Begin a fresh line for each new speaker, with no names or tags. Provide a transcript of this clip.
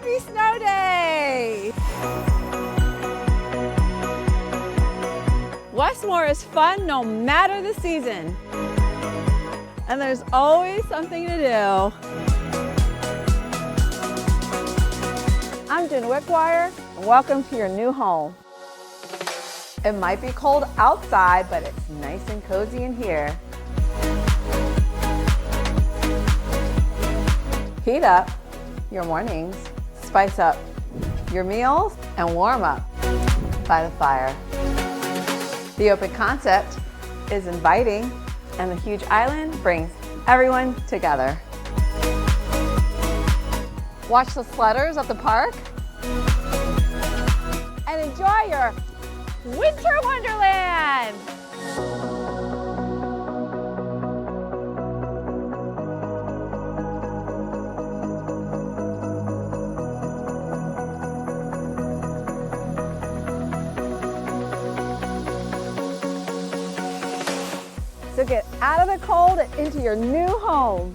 Happy snow day! Westmore is fun no matter the season. And there's always something to do. I'm Jen Wickwire, and welcome to your new home. It might be cold outside, but it's nice and cozy in here. Heat up your mornings, spice up your meals, and warm up by the fire. The open concept is inviting, and the huge island brings everyone together. Watch the sledders at the park and enjoy your winter wonderland. So get out of the cold and into your new home.